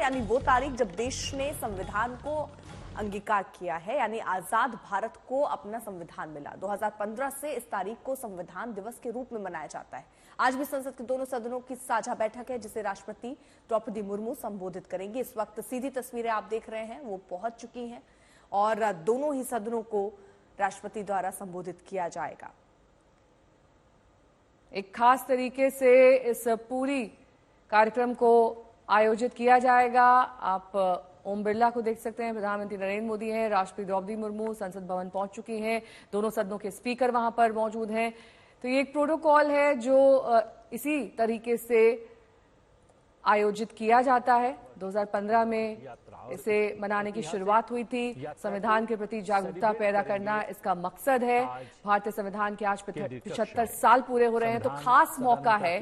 यानी वो तारीख जब देश ने संविधान को अंगीकार किया है, यानी आजाद भारत को अपना संविधान मिला। 2015 से इस तारीख को संविधान दिवस के रूप में मनाया जाता है। आज भी संसद के दोनों सदनों की साझा बैठक है, जिसे राष्ट्रपति द्रौपदी मुर्मू संबोधित करेंगी। इस वक्त सीधी तस्वीरें आप देख रहे हैं, वो पहुंच चुकी हैं और दोनों ही सदनों को राष्ट्रपति द्वारा संबोधित किया जाएगा। एक खास तरीके से इस पूरी कार्यक्रम को आयोजित किया जाएगा। आप ओम बिरला को देख सकते हैं, प्रधानमंत्री नरेंद्र मोदी हैं, राष्ट्रपति द्रौपदी मुर्मू संसद भवन पहुंच चुकी हैं, दोनों सदनों के स्पीकर वहां पर मौजूद हैं। तो ये एक प्रोटोकॉल है जो इसी तरीके से आयोजित किया जाता है। 2015 में इसे मनाने की शुरुआत हुई थी। संविधान के प्रति जागरूकता पैदा करना इसका मकसद है। भारतीय संविधान के आज 75 साल पूरे हो रहे हैं, तो खास मौका है।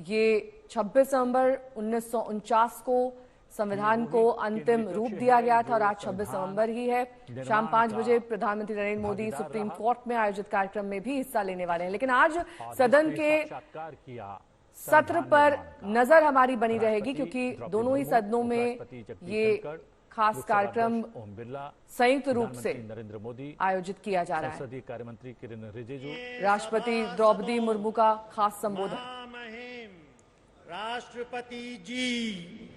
ये 26 नवंबर 1949 को संविधान को अंतिम रूप दिया गया था और आज 26 नवंबर ही है। शाम 5 बजे प्रधानमंत्री नरेंद्र मोदी सुप्रीम कोर्ट में आयोजित कार्यक्रम में भी हिस्सा लेने वाले हैं। लेकिन आज सदन के सत्र पर नजर हमारी बनी रहेगी, क्योंकि दोनों ही सदनों में ये खास कार्यक्रम संयुक्त रूप से नरेंद्र मोदी आयोजित किया जा रहा है। संसदीय कार्य मंत्री किरेन रिजिजू, राष्ट्रपति द्रौपदी मुर्मू का खास संबोधन। राष्ट्रपति जी,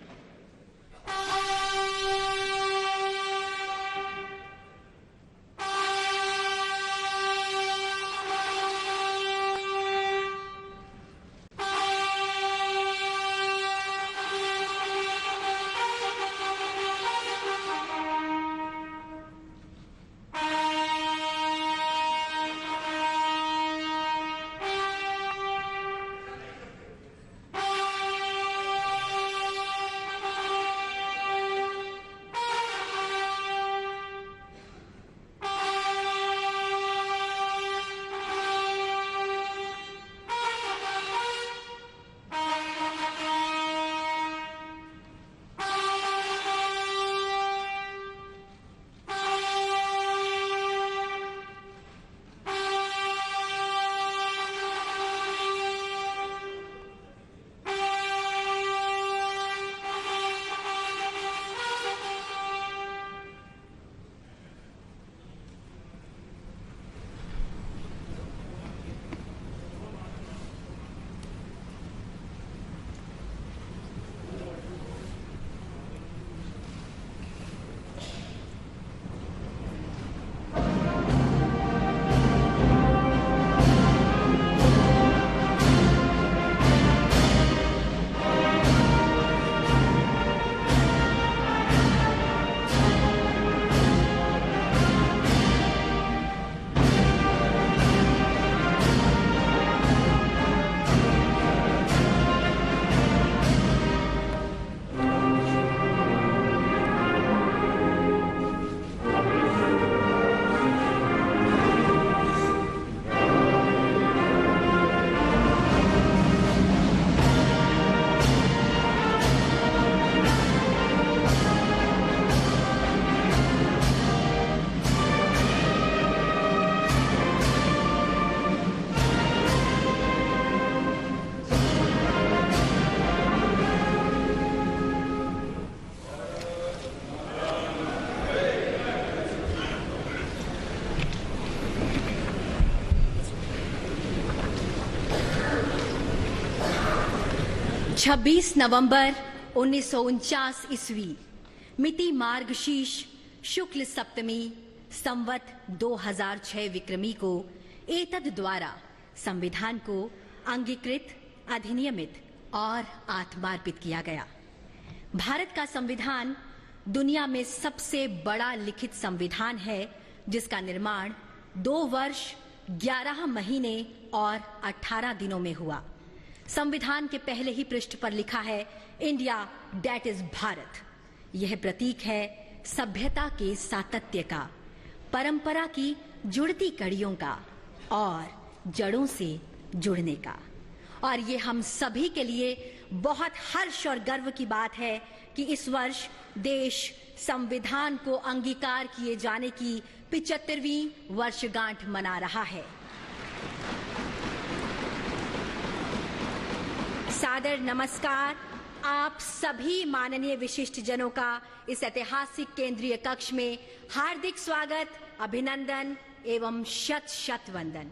छब्बीस नवंबर 1949 ईस्वी, मिति मार्गशीर्ष शुक्ल सप्तमी, संवत 2006 विक्रमी को एतद द्वारा संविधान को अंगीकृत, अधिनियमित और आत्मार्पित किया गया। भारत का संविधान दुनिया में सबसे बड़ा लिखित संविधान है, जिसका निर्माण 2 वर्ष 11 महीने और 18 दिनों में हुआ। संविधान के पहले ही पृष्ठ पर लिखा है, इंडिया दैट इज भारत। यह प्रतीक है सभ्यता के सातत्य का, परंपरा की जुड़ती कड़ियों का और जड़ों से जुड़ने का। और ये हम सभी के लिए बहुत हर्ष और गर्व की बात है कि इस वर्ष देश संविधान को अंगीकार किए जाने की 75वीं वर्षगांठ मना रहा है। सादर नमस्कार आप सभी माननीय विशिष्ट जनों का इस ऐतिहासिक केंद्रीय कक्ष में हार्दिक स्वागत, अभिनंदन एवं शत शत वंदन।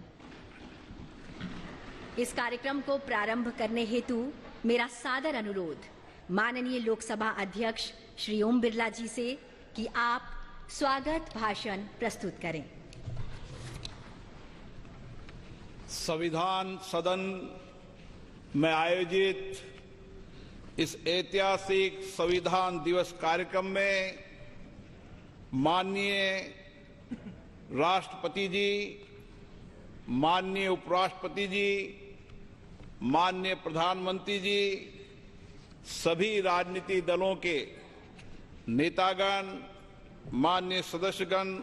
इस कार्यक्रम को प्रारंभ करने हेतु मेरा सादर अनुरोध माननीय लोकसभा अध्यक्ष श्री ओम बिरला जी से कि आप स्वागत भाषण प्रस्तुत करें। संविधान सदन में आयोजित इस ऐतिहासिक संविधान दिवस कार्यक्रम में माननीय राष्ट्रपति जी, माननीय उपराष्ट्रपति जी, माननीय प्रधानमंत्री जी, सभी राजनीतिक दलों के नेतागण, माननीय सदस्यगण,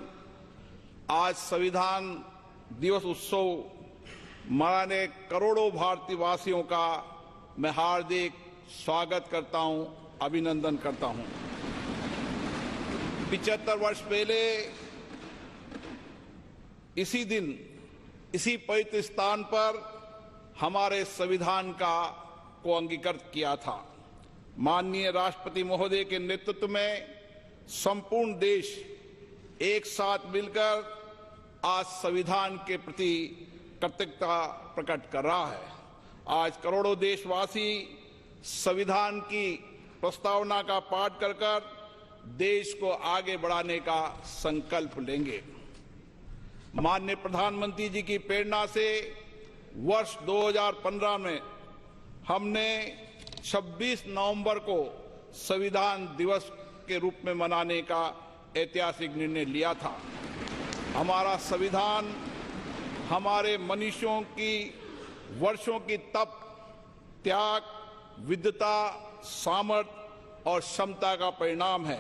आज संविधान दिवस उत्सव मनाने करोड़ों भारतीय वासियों का मैं हार्दिक स्वागत करता हूं, अभिनंदन करता हूं। 75 वर्ष पहले इसी दिन, इसी पवित्र स्थान पर हमारे संविधान को अंगीकृत किया था। माननीय राष्ट्रपति महोदय के नेतृत्व में संपूर्ण देश एक साथ मिलकर आज संविधान के प्रति कृतज्ञता प्रकट कर रहा है। आज करोड़ों देशवासी संविधान की प्रस्तावना का पाठ कर देश को आगे बढ़ाने का संकल्प लेंगे। माननीय प्रधानमंत्री जी की प्रेरणा से वर्ष 2015 में हमने 26 नवंबर को संविधान दिवस के रूप में मनाने का ऐतिहासिक निर्णय लिया था। हमारा संविधान हमारे मनुष्यों की वर्षों की तप, त्याग, विद्वता, सामर्थ्य और क्षमता का परिणाम है।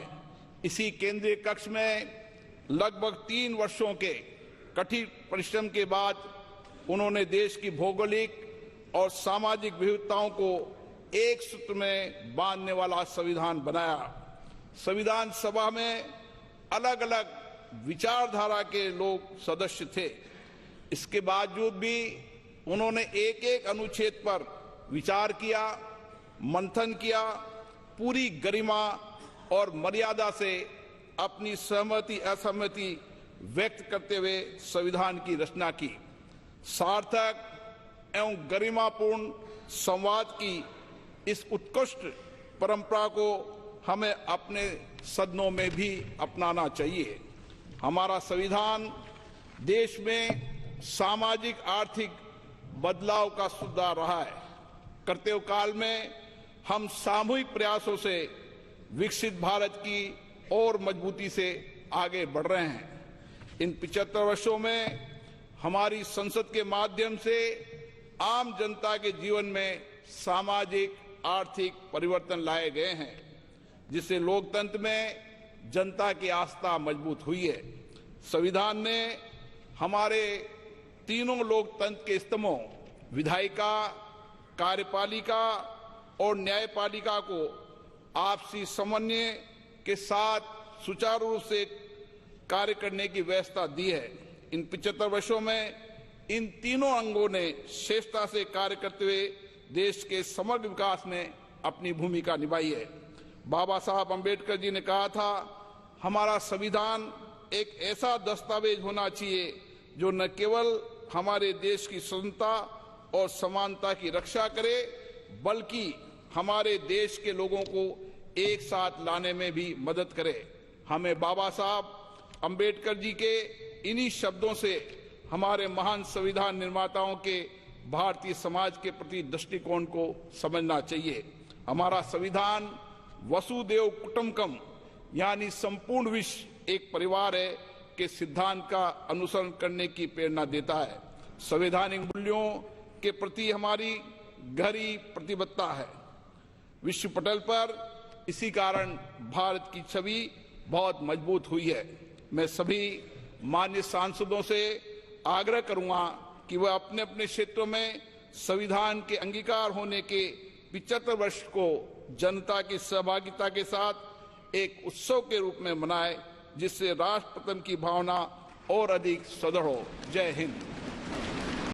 इसी केंद्रीय कक्ष में लगभग 3 वर्षों के कठिन परिश्रम के बाद उन्होंने देश की भौगोलिक और सामाजिक विविधताओं को एक सूत्र में बांधने वाला संविधान बनाया। संविधान सभा में अलग अलग विचारधारा के लोग सदस्य थे। इसके बावजूद भी उन्होंने एक एक अनुच्छेद पर विचार किया, मंथन किया, पूरी गरिमा और मर्यादा से अपनी सहमति असहमति व्यक्त करते हुए संविधान की रचना की। सार्थक एवं गरिमापूर्ण संवाद की इस उत्कृष्ट परंपरा को हमें अपने सदनों में भी अपनाना चाहिए। हमारा संविधान देश में सामाजिक आर्थिक बदलाव का सुधार रहा है। कर्तव्य काल में हम सामूहिक प्रयासों से विकसित भारत की और मजबूती से आगे बढ़ रहे हैं। इन 75 वर्षों में हमारी संसद के माध्यम से आम जनता के जीवन में सामाजिक आर्थिक परिवर्तन लाए गए हैं, जिससे लोकतंत्र में जनता की आस्था मजबूत हुई है। संविधान ने हमारे तीनों लोकतंत्र के स्तंभों विधायिका, कार्यपालिका और न्यायपालिका को आपसी समन्वय के साथ सुचारू रूप से कार्य करने की व्यवस्था दी है। इन 75 वर्षों में इन तीनों अंगों ने श्रेष्ठता से कार्य करते हुए देश के समग्र विकास में अपनी भूमिका निभाई है। बाबा साहब अम्बेडकर जी ने कहा था, हमारा संविधान एक ऐसा दस्तावेज होना चाहिए जो न केवल हमारे देश की स्वतंत्रता और समानता की रक्षा करे, बल्कि हमारे देश के लोगों को एक साथ लाने में भी मदद करे। हमें बाबा साहब अम्बेडकर जी के इन्हीं शब्दों से हमारे महान संविधान निर्माताओं के भारतीय समाज के प्रति दृष्टिकोण को समझना चाहिए। हमारा संविधान वसुदेव कुटुंबकम यानी संपूर्ण विश्व एक परिवार है के सिद्धांत का अनुसरण करने की प्रेरणा देता है। संवैधानिक मूल्यों के प्रति हमारी गहरी प्रतिबद्धता है विश्व पटल पर। इसी कारण भारत की छवि बहुत मजबूत हुई है। मैं सभी माननीय सांसदों से आग्रह करूंगा कि वह अपने अपने क्षेत्रों में संविधान के अंगीकार होने के 75 वर्ष को जनता की सहभागिता के साथ एक उत्सव के रूप में मनाए, जिससे राष्ट्र प्रेम की भावना और अधिक सुदृढ़ हो। जय हिंद।